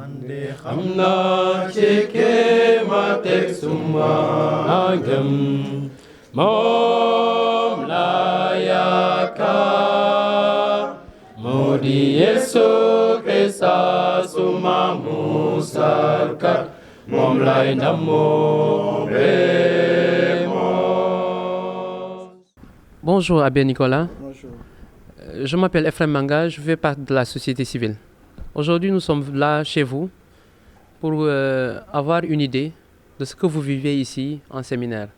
Hamna cheke matek summa agam mom layaka modi Yesu Krista summa musarka mom lay namo remo. Bonjour Abbé Nicolas. Bonjour. Je m'appelle Ephraim Manga, je fais partie de la société civile. Aujourd'hui, nous sommes là chez vous pour avoir une idée de ce que vous vivez ici en séminaire.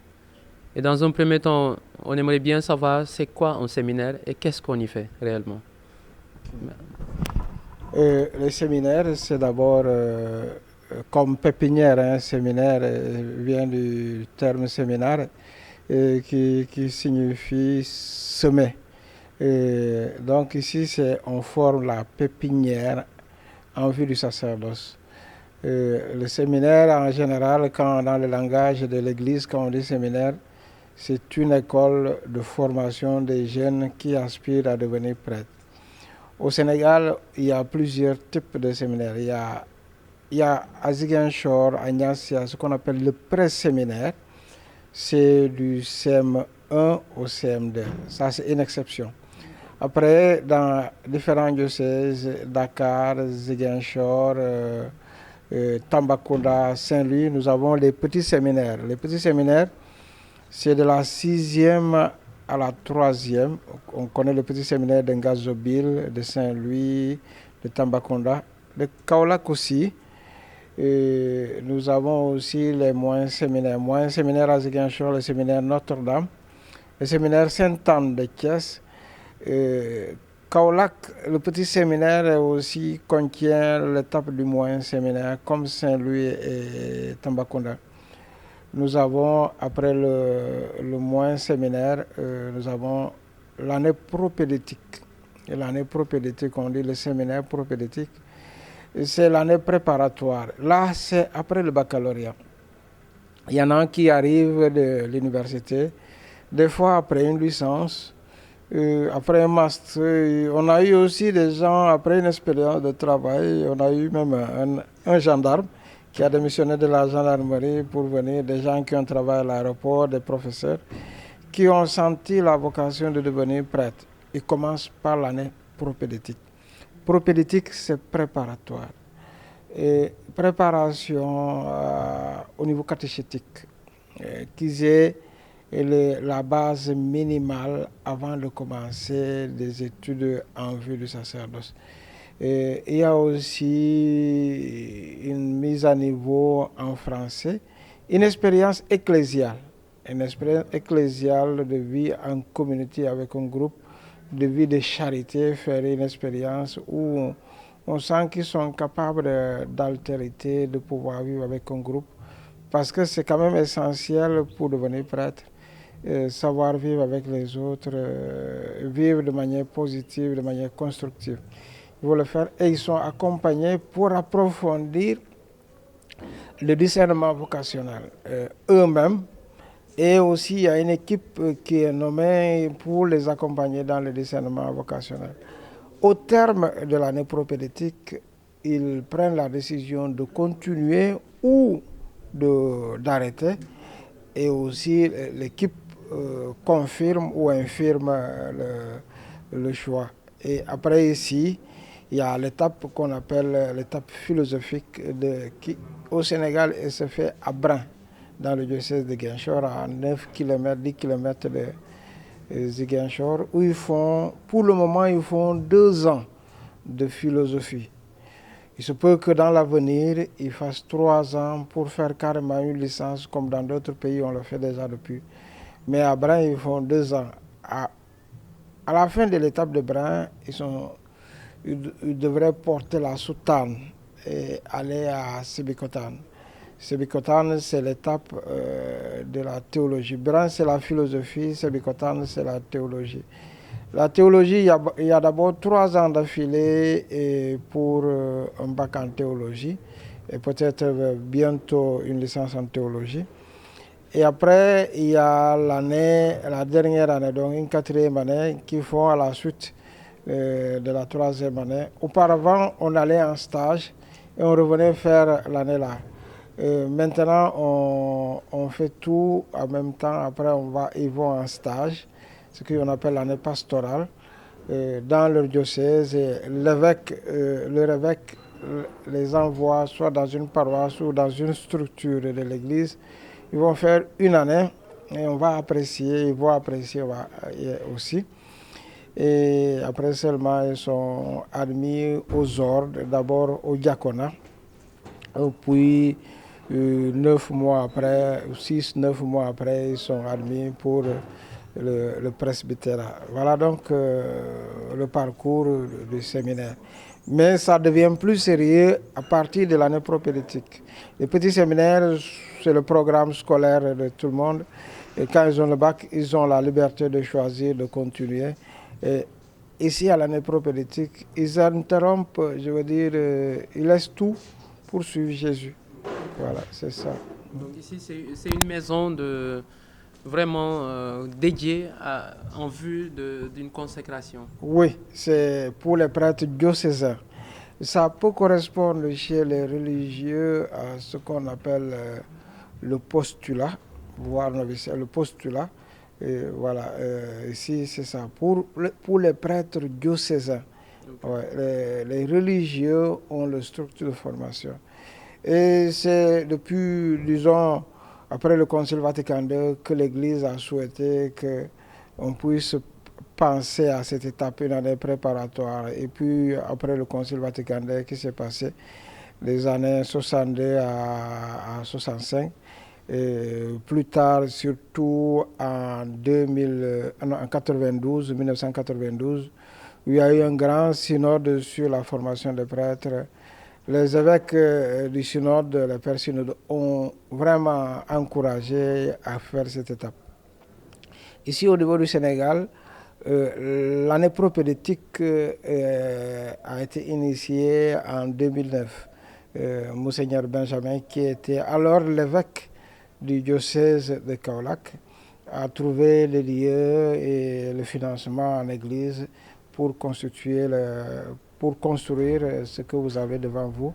Et dans un premier temps, on aimerait bien savoir c'est quoi un séminaire et qu'est-ce qu'on y fait réellement. Le séminaire, c'est d'abord comme pépinière. Un séminaire vient du terme séminaire qui signifie semer. Donc ici, on forme la pépinière en vue du sacerdoce. Le séminaire, en général, dans le langage de l'Église, quand on dit séminaire, c'est une école de formation des jeunes qui aspirent à devenir prêtres. Au Sénégal, il y a plusieurs types de séminaires. Il y a à Ziguinchor, à Niassia, ce qu'on appelle le pré-séminaire. C'est du CM1 au CM2. Ça, c'est une exception. Après, dans différents diocèses, Dakar, Ziguinchor, Tambacounda, Saint-Louis, nous avons les petits séminaires. Les petits séminaires, c'est de la 6e à la 3e. On connaît le petit séminaire de Ngazobile, de Saint-Louis, de Tambacounda, de Kaolack aussi. Et nous avons aussi les moyens séminaires. Moyens séminaires à Ziguinchor, le séminaire Notre-Dame, le séminaire Sainte-Anne de Thiès. Kaolack, le petit séminaire aussi contient l'étape du moyen séminaire, comme Saint-Louis et Tambacounda. Nous avons, après le moyen séminaire, nous avons l'année propédétique. Et l'année propédétique, on dit le séminaire propédétique, c'est l'année préparatoire. Là, c'est après le baccalauréat. Il y en a qui arrivent de l'université, des fois après une licence, après un master. On a eu aussi des gens, après une expérience de travail, on a eu même un gendarme qui a démissionné de la gendarmerie pour venir, des gens qui ont travaillé à l'aéroport, des professeurs, qui ont senti la vocation de devenir prêtre. Ils commencent par l'année propédétique. Propédétique, c'est préparatoire. Et préparation au niveau catéchétique, qu'ils aient la base minimale avant de commencer des études en vue du sacerdoce. Et il y a aussi une mise à niveau en français, une expérience ecclésiale de vie en communauté avec un groupe, de vie de charité, faire une expérience où on sent qu'ils sont capables d'altérité, de pouvoir vivre avec un groupe, parce que c'est quand même essentiel pour devenir prêtre. Savoir vivre avec les autres, vivre de manière positive, de manière constructive. Ils vont le faire et ils sont accompagnés pour approfondir le discernement vocationnel eux-mêmes. Et aussi, il y a une équipe qui est nommée pour les accompagner dans le discernement vocationnel. Au terme de l'année propédétique, ils prennent la décision de continuer ou d'arrêter. Et aussi, l'équipe confirme ou infirme le choix. Et après ici, il y a l'étape qu'on appelle l'étape philosophique qui au Sénégal elle se fait à Brin, dans le diocèse de Ziguinchor, à 9 km, 10 km de Ziguinchor, où pour le moment, ils font 2 ans de philosophie. Il se peut que dans l'avenir, ils fassent 3 ans pour faire carrément une licence, comme dans d'autres pays, on le fait déjà depuis. Mais à Brin, ils font 2 ans. À la fin de l'étape de Brin, ils devraient porter la soutane et aller à Sébikotane. Sébikotane, c'est l'étape de la théologie. Brin, c'est la philosophie, Sébikotane, c'est la théologie. La théologie, il y a d'abord 3 ans d'affilée pour un bac en théologie et peut-être bientôt une licence en théologie. Et après, il y a la dernière année, donc une 4e année, qui font à la suite de la 3e année. Auparavant, on allait en stage et on revenait faire l'année là. Maintenant, on fait tout en même temps. Après, ils vont en stage, ce qu'on appelle l'année pastorale, dans leur diocèse. Et leur évêque les envoie soit dans une paroisse ou dans une structure de l'église. Ils vont faire une année et on va apprécier, ils vont apprécier aussi. Et après seulement, ils sont admis aux ordres, d'abord au diaconat, puis 9 mois après, 6-9 mois après, ils sont admis pour le presbytérat. Voilà donc le parcours du séminaire. Mais ça devient plus sérieux à partir de l'année propédeutique. Les petits séminaires, c'est le programme scolaire de tout le monde. Et quand ils ont le bac, ils ont la liberté de choisir, de continuer. Et ici, à l'année propédeutique, ils interrompent, je veux dire, ils laissent tout pour suivre Jésus. Voilà, c'est ça. Donc ici, c'est une maison vraiment dédiée en vue d'une consécration. Oui, c'est pour les prêtres diocésains. Ça peut correspondre chez les religieux à ce qu'on appelle le postulat, voire le postulat. Et voilà, ici c'est ça. Pour les prêtres diocésains, ouais, les religieux ont le structure de formation. Et c'est depuis, disons, après le Concile Vatican II, que l'Église a souhaité qu'on puisse penser à cette étape, une année préparatoire. Et puis, après le Concile Vatican II qui s'est passé, des années 62 à 65, et plus tard, surtout en 1992, il y a eu un grand synode sur la formation des prêtres. Les évêques du synode, les pères synodes, ont vraiment encouragé à faire cette étape. Ici, au niveau du Sénégal, l'année propédeutique a été initiée en 2009. Monseigneur Benjamin, qui était alors l'évêque du diocèse de Kaolack, a trouvé les lieux et le financement en église pour construire ce que vous avez devant vous. Okay.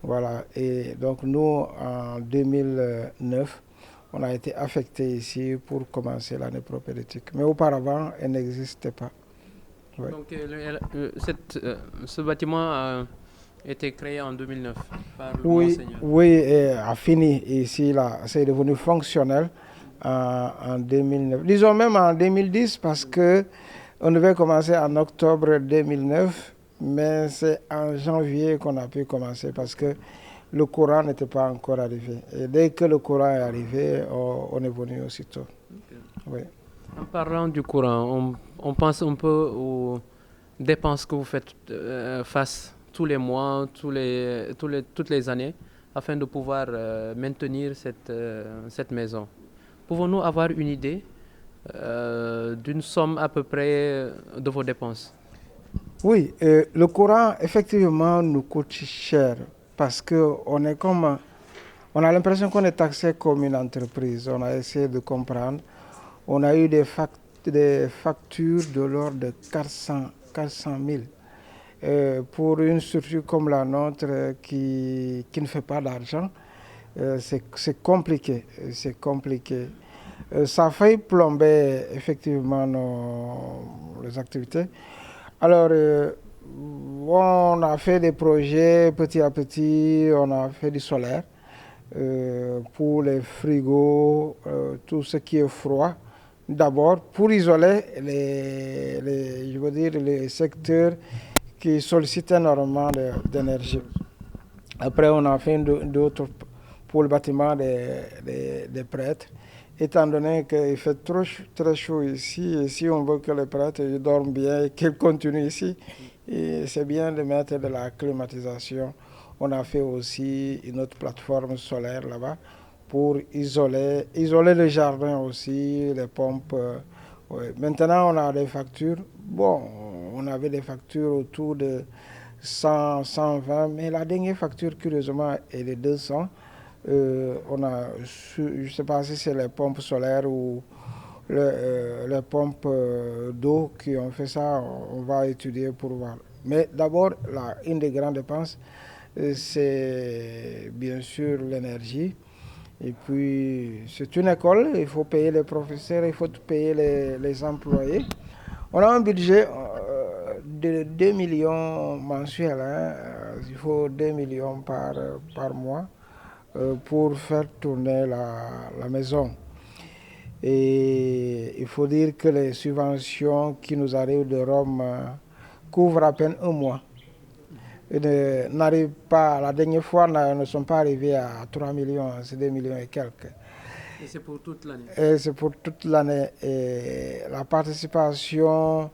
Voilà. Et donc nous, en 2009, on a été affecté ici pour commencer l'année propédeutique. Mais auparavant, elle n'existait pas. Ouais. Donc ce bâtiment a été créé en 2009 par le Monseigneur. Oui, et a fini ici, là. C'est devenu fonctionnel en 2009. Disons même en 2010 parce qu'on devait commencer en octobre 2009, mais c'est en janvier qu'on a pu commencer parce que le courant n'était pas encore arrivé. Et dès que le courant est arrivé, on est venu aussitôt. Okay. Oui. En parlant du courant, on pense un peu aux dépenses que vous faites face tous les mois, toutes les années, afin de pouvoir maintenir cette maison. Pouvons-nous avoir une idée d'une somme à peu près de vos dépenses? Oui, le courant, effectivement, nous coûte cher parce qu'on a l'impression qu'on est taxé comme une entreprise. On a essayé de comprendre. On a eu des factures de l'ordre de 400 000. Pour une structure comme la nôtre qui ne fait pas d'argent, c'est compliqué. Ça a failli plomber effectivement les activités. Alors, on a fait des projets petit à petit, on a fait du solaire pour les frigos, tout ce qui est froid. D'abord, pour isoler les secteurs qui sollicitent énormément d'énergie. Après, on a fait d'autres pour le bâtiment des prêtres. Étant donné qu'il fait très chaud ici, et si on veut que les prêtres dorment bien et qu'ils continuent ici, c'est bien de mettre de la climatisation. On a fait aussi une autre plateforme solaire là-bas pour isoler le jardin aussi, les pompes. Ouais. Maintenant, on a des factures. Bon, on avait des factures autour de 100, 120, mais la dernière facture, curieusement, est de 200. On a, je ne sais pas si c'est les pompes solaires ou les pompes d'eau qui ont fait ça. On va étudier pour voir. Mais d'abord, une des grandes dépenses, c'est bien sûr l'énergie. Et puis, c'est une école, il faut payer les professeurs, il faut payer les employés. On a un budget de 2 millions mensuels. Il faut 2 millions par mois pour faire tourner la maison. Et il faut dire que les subventions qui nous arrivent de Rome couvrent à peine un mois. N'arrivent pas, la dernière fois, ne sont pas arrivés à 3 millions, c'est 2 millions et quelques. Et c'est pour toute l'année? Et c'est pour toute l'année. Et la participation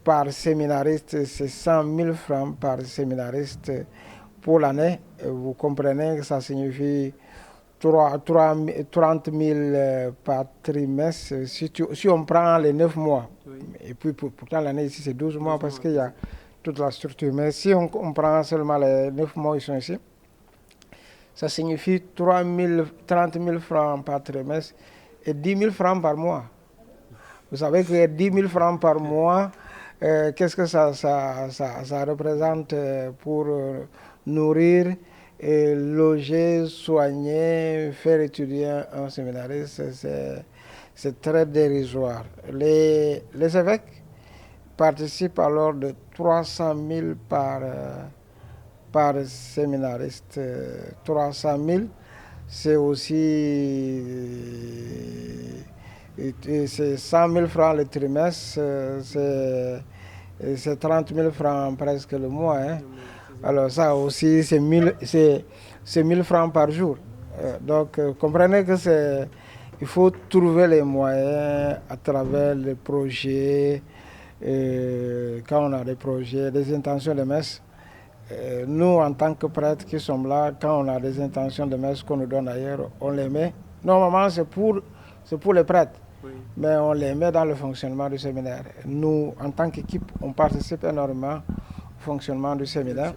par séminariste, c'est 100 000 francs par séminariste pour l'année. Vous comprenez que ça signifie 30 000 par trimestre si on prend les 9 mois. Oui. Et puis pourtant l'année ici c'est 12 mois parce qu'il y a toute la structure. Mais si on prend seulement les 9 mois ils sont ici, ça signifie 30 000 francs par trimestre et 10 000 francs par mois. Vous savez que 10 000 francs par mois, qu'est-ce que ça représente pour nourrir, et loger, soigner, faire étudier un séminariste, c'est très dérisoire. Les évêques participent alors de 300 000 par séminariste. 300 000, c'est aussi c'est 100 000 francs le trimestre, c'est 30 000 francs presque le mois. Hein. Alors ça aussi, c'est 1000 francs par jour. Donc, comprenez que il faut trouver les moyens à travers les projets, quand on a des projets, des intentions de messe. Nous, en tant que prêtres qui sommes là, quand on a des intentions de messe qu'on nous donne ailleurs, on les met. Normalement, c'est pour les prêtres, oui. Mais on les met dans le fonctionnement du séminaire. Nous, en tant qu'équipe, on participe énormément au fonctionnement du séminaire,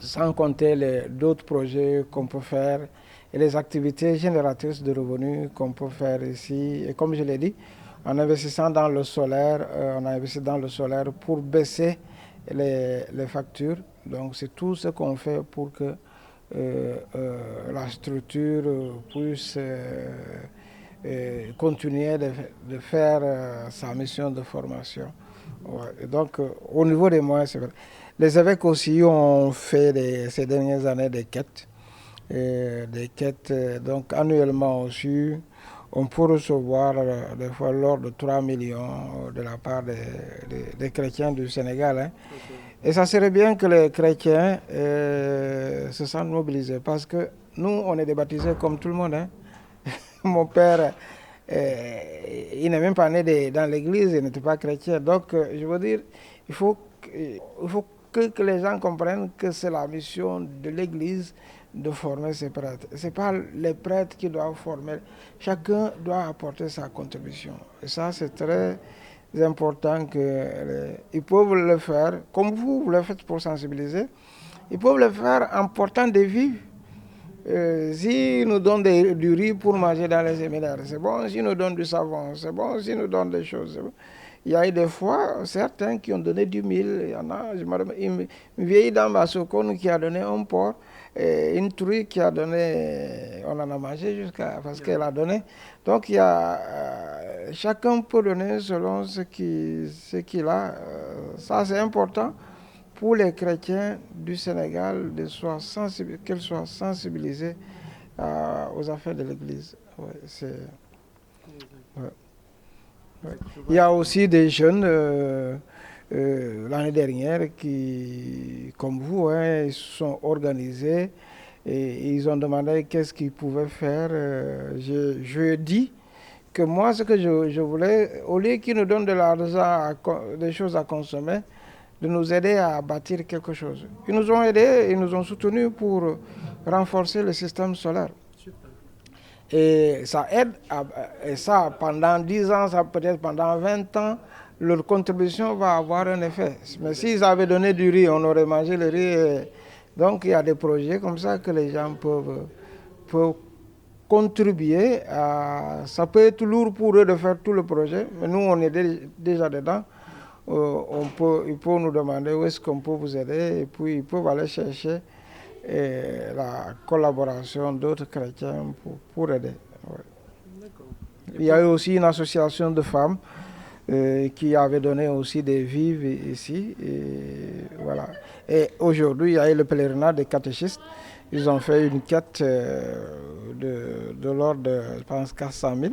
sans compter d'autres projets qu'on peut faire et les activités génératrices de revenus qu'on peut faire ici. Et comme je l'ai dit, en investissant dans le solaire, on a investi dans le solaire pour baisser les factures. Donc c'est tout ce qu'on fait pour que la structure puisse continuer de faire sa mission de formation. Ouais. Et donc au niveau des moyens, c'est vrai. Les évêques aussi ont fait ces dernières années des quêtes. Donc annuellement aussi, on peut recevoir des fois l'ordre de 3 millions de la part des chrétiens du Sénégal. Hein. Okay. Et ça serait bien que les chrétiens se sentent mobilisés parce que nous, on est des baptisés comme tout le monde. Hein. Mon père, il n'est même pas né dans l'église, il n'était pas chrétien. Donc, je veux dire, il faut que les gens comprennent que c'est la mission de l'église de former ses prêtres. Ce n'est pas les prêtres qui doivent former. Chacun doit apporter sa contribution. Et ça, c'est très important qu'ils peuvent le faire, comme vous le faites pour sensibiliser, ils peuvent le faire en portant des vivres. S'ils nous donnent du riz pour manger dans les séminaires, c'est bon. S'ils nous donnent du savon, c'est bon. S'ils nous donnent des choses, c'est bon. Il y a eu des fois certains qui ont donné 10 000. Il y en a, une vieille dame à Sokone qui a donné un porc, et une truie qui a donné, on en a mangé parce qu'elle a donné. Donc il y a, chacun peut donner selon ce qu'il a. Ça c'est important pour les chrétiens du Sénégal qu'ils soient sensibilisés aux affaires de l'Église. Ouais, ouais. Ouais. Il y a aussi des jeunes l'année dernière qui, comme vous, ils se sont organisés et ils ont demandé qu'est-ce qu'ils pouvaient faire. Je dis que moi, ce que je voulais, au lieu qu'ils nous donnent de l'argent, des choses à consommer, de nous aider à bâtir quelque chose. Ils nous ont aidés, ils nous ont soutenus pour renforcer le système solaire. Et ça aide, et ça pendant 10 ans, ça peut-être pendant 20 ans, leur contribution va avoir un effet. Mais s'ils avaient donné du riz, on aurait mangé le riz. Donc il y a des projets comme ça que les gens peuvent contribuer. Ça peut être lourd pour eux de faire tout le projet, mais nous on est déjà dedans. Ils peuvent nous demander où est-ce qu'on peut vous aider et puis ils peuvent aller chercher et la collaboration d'autres chrétiens pour aider. Ouais. Il y a eu aussi une association de femmes qui avait donné aussi des vivres ici. Et, voilà. Et aujourd'hui, il y a eu le pèlerinage des catéchistes. Ils ont fait une quête de l'ordre de, je pense, 400 000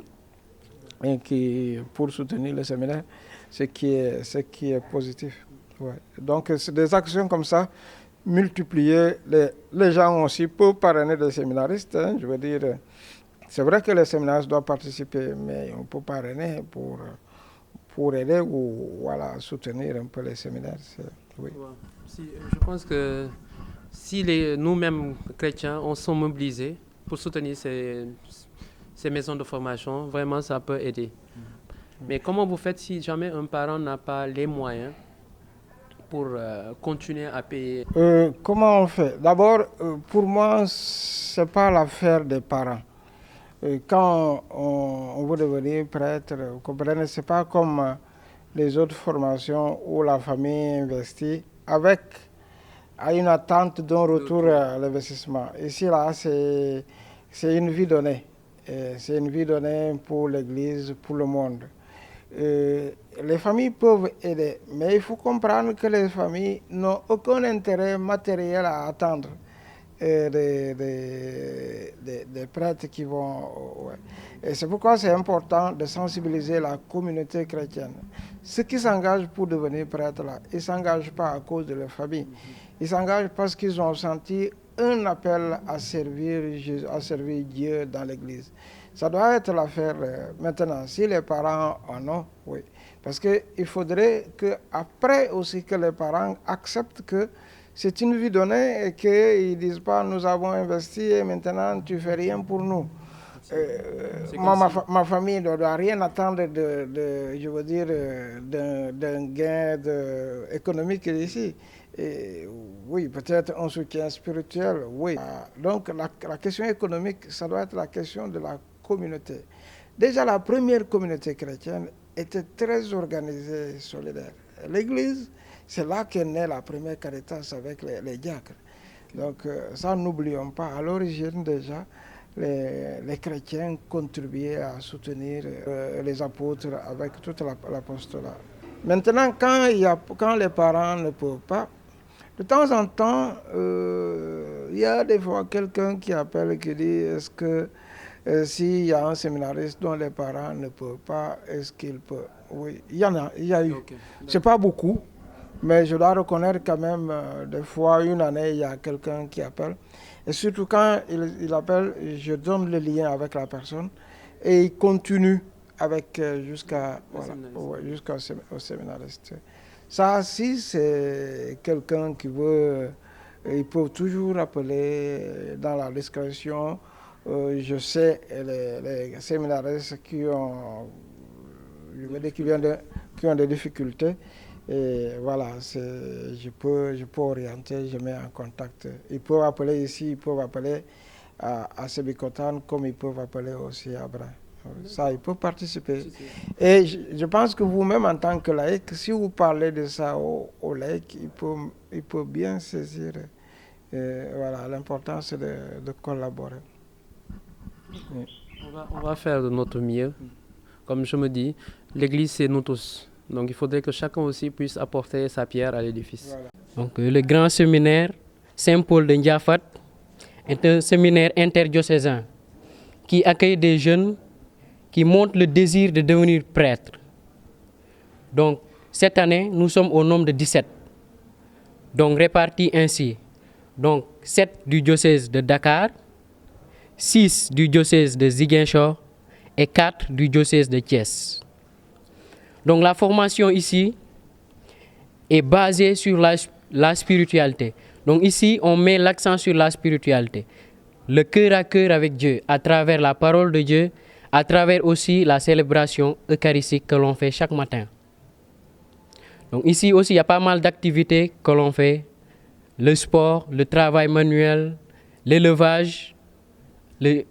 et pour soutenir le séminaire, ce qui est positif. Ouais. Donc, c'est des actions comme ça, multipliées. Les gens aussi peuvent parrainer des séminaristes. Hein, je veux dire, c'est vrai que les séminaristes doivent participer, mais on peut parrainer pour aider ou voilà, soutenir un peu les séminaires. Oui. Je pense que si nous-mêmes, chrétiens, on sont mobilisés pour soutenir ces maisons de formation, vraiment ça peut aider. Mais comment vous faites si jamais un parent n'a pas les moyens pour continuer à payer? Comment on fait? D'abord, pour moi, ce n'est pas l'affaire des parents. Quand on veut devenir prêtre, vous comprenez, ce n'est pas comme les autres formations où la famille investit avec une attente d'un retour à l'investissement. Ici, là, c'est une vie donnée. C'est une vie donnée pour l'Église, pour le monde. Les familles peuvent aider, mais il faut comprendre que les familles n'ont aucun intérêt matériel à attendre des prêtres qui vont... Ouais. Et c'est pourquoi c'est important de sensibiliser la communauté chrétienne. Ceux qui s'engagent pour devenir prêtres, là, ils ne s'engagent pas à cause de leur famille. Ils s'engagent parce qu'ils ont senti un appel à servir Dieu dans l'Église. Ça doit être l'affaire maintenant. Si les parents en ont, oui. Parce qu'il faudrait qu'après aussi que les parents acceptent que c'est une vie donnée et qu'ils ne disent pas nous avons investi et maintenant tu ne fais rien pour nous. Ma famille ne doit rien attendre je veux dire, d'un gain économique ici. Et oui, peut-être un soutien spirituel, oui. Donc la question économique, ça doit être la question de la communauté. Déjà, la première communauté chrétienne était très organisée et solidaire. L'Église, c'est là qu'est née la première caritas avec les diacres. Donc ça, n'oublions pas. À l'origine déjà, les chrétiens contribuaient à soutenir les apôtres avec toute l'apostolat. Maintenant, quand les parents ne peuvent pas, de temps en temps, il y a des fois quelqu'un qui appelle et qui dit est-ce que s'il y a un séminariste dont les parents ne peuvent pas, est-ce qu'il peut? Oui, il y a eu. Okay. C'est pas beaucoup, mais je dois reconnaître quand même, des fois, une année, il y a quelqu'un qui appelle. Et surtout quand il appelle, je donne le lien avec la personne et il continue avec jusqu'au séminariste. Ça, si c'est quelqu'un qui veut, il peut toujours appeler dans la discrétion. Je sais les séminaristes qui ont des difficultés. Et voilà, je peux orienter, je mets en contact. Ils peuvent appeler ici, ils peuvent appeler à Sébikotane comme ils peuvent appeler aussi à Bra. Ça, ils peuvent participer. Et je pense que vous-même, en tant que laïc, si vous parlez de ça aux laïcs, ils peuvent bien saisir. Voilà, l'important, c'est de collaborer. Oui. On va faire de notre mieux. Comme je me dis, l'Église, c'est nous tous. Donc il faudrait que chacun aussi puisse apporter sa pierre à l'édifice. Voilà. Donc le grand séminaire Saint-Paul de Ndiafat est un séminaire interdiocésain qui accueille des jeunes qui montrent le désir de devenir prêtre. Donc cette année, nous sommes au nombre de 17. Donc répartis ainsi. Donc 7 du diocèse de Dakar, 6 du diocèse de Ziguinchor et 4 du diocèse de Thiès. Donc la formation ici est basée sur la spiritualité. Donc ici, on met l'accent sur la spiritualité. Le cœur à cœur avec Dieu, à travers la parole de Dieu, à travers aussi la célébration eucharistique que l'on fait chaque matin. Donc ici aussi, il y a pas mal d'activités que l'on fait. Le sport, le travail manuel, l'élevage, le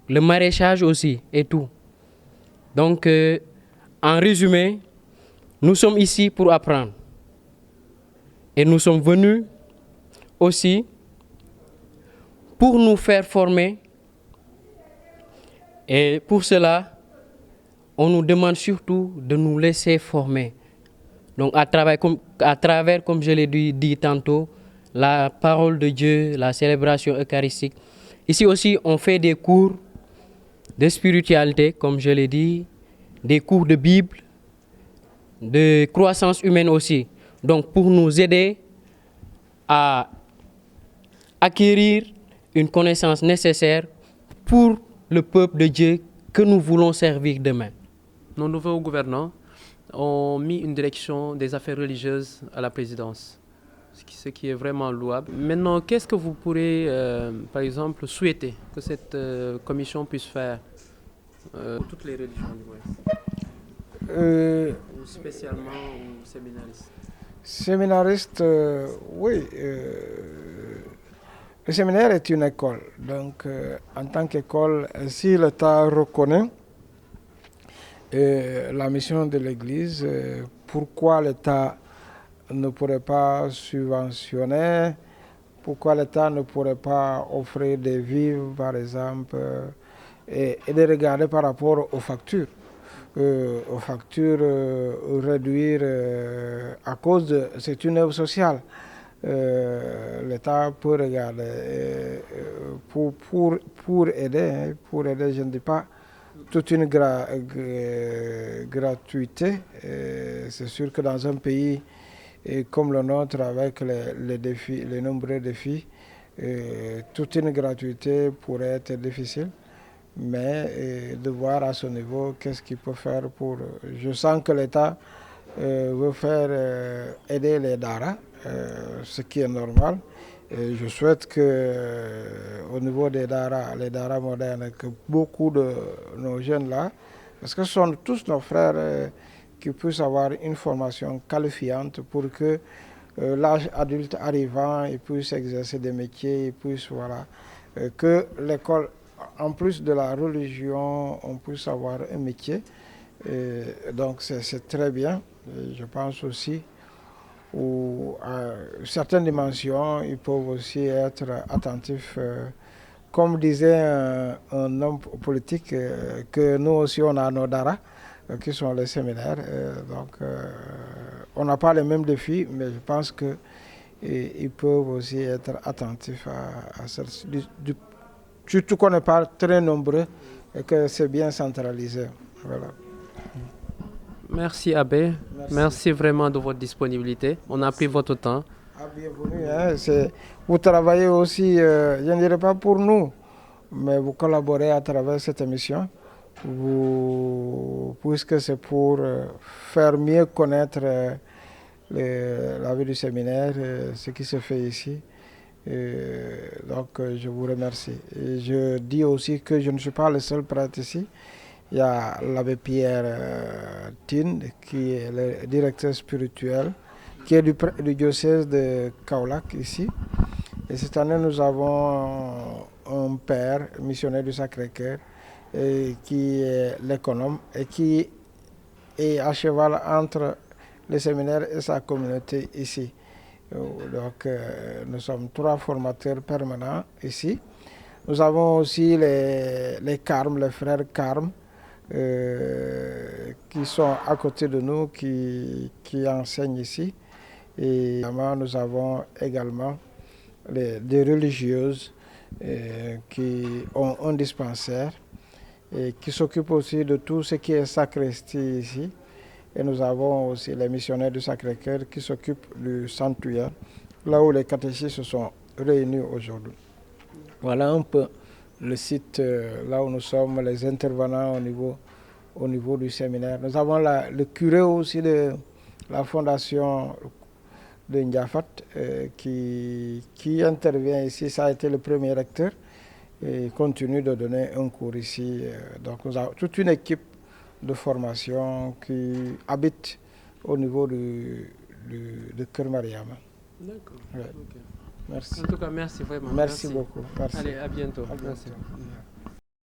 maraîchage aussi et tout. Donc, en résumé, nous sommes ici pour apprendre. Et nous sommes venus aussi pour nous faire former. Et pour cela, on nous demande surtout de nous laisser former. Donc à travers, comme je l'ai dit tantôt, la parole de Dieu, la célébration eucharistique. Ici aussi, on fait des cours de spiritualité, comme je l'ai dit, des cours de Bible, de croissance humaine aussi. Donc pour nous aider à acquérir une connaissance nécessaire pour le peuple de Dieu que nous voulons servir demain. Nos nouveaux gouvernants ont mis une direction des affaires religieuses à la présidence, ce qui est vraiment louable. Maintenant, qu'est-ce que vous pourrez, par exemple, souhaiter que cette commission puisse faire pour toutes les religions du moins, ou spécialement aux séminaristes? Séminaristes, oui. Le séminaire est une école. Donc, en tant qu'école, si l'État reconnaît la mission de l'Église, pourquoi l'État ne pourrait pas subventionner, pourquoi l'État ne pourrait pas offrir des vivres, par exemple, et de regarder par rapport aux factures. Réduire à cause de... C'est une œuvre sociale. L'État peut regarder pour aider, je ne dis pas toute une gratuité. C'est sûr que dans un pays comme le nôtre, avec les nombreux défis, toute une gratuité pourrait être difficile. Mais de voir à ce niveau qu'est-ce qu'il peut faire pour... Je sens que l'État veut faire aider les daras, ce qui est normal. Et je souhaite que au niveau des daras, les daras modernes, que beaucoup de nos jeunes là, parce que ce sont tous nos frères qui puissent avoir une formation qualifiante pour que l'âge adulte arrivant, ils puissent exercer des métiers, ils puissent, voilà, que l'école, en plus de la religion, on puisse avoir un métier. Donc c'est très bien. Et je pense aussi à certaines dimensions, ils peuvent aussi être attentifs. Comme disait un homme politique, que nous aussi on a nos daras, qui sont les séminaires. Donc on n'a pas les mêmes défis, mais je pense qu'ils peuvent aussi être attentifs à ça. Surtout qu'on n'est pas très nombreux et que c'est bien centralisé. Voilà. Merci Abbé, merci vraiment de votre disponibilité. On a pris votre temps. Ah, bienvenue. Vous travaillez aussi, je ne dirais pas pour nous, mais vous collaborez à travers cette émission, puisque c'est pour faire mieux connaître la vie du séminaire, ce qui se fait ici. Donc je vous remercie. Et je dis aussi que je ne suis pas le seul prêtre ici. Il y a l'abbé Pierre Tine, qui est le directeur spirituel, qui est du diocèse de Kaolack ici. Et cette année, nous avons un père, missionnaire du Sacré-Cœur, qui est l'économe et qui est à cheval entre le séminaire et sa communauté ici. Donc, nous sommes 3 formateurs permanents ici. Nous avons aussi les Carmes, les frères Carmes, qui sont à côté de nous, qui enseignent ici. Et nous avons également des religieuses qui ont un dispensaire et qui s'occupent aussi de tout ce qui est sacristie ici. Et nous avons aussi les missionnaires du Sacré-Cœur qui s'occupent du sanctuaire, là où les catéchistes se sont réunis aujourd'hui. Voilà un peu le site là où nous sommes, les intervenants au niveau du séminaire. Nous avons le curé aussi de la fondation de Ndiafat qui intervient ici. Ça a été le premier recteur et continue de donner un cours ici. Donc nous avons toute une équipe de formation qui habite au niveau de Keur Mariam. D'accord. Ouais. Okay. Merci. En tout cas, merci vraiment. Merci beaucoup. Merci. Allez, à bientôt. À bientôt. Merci.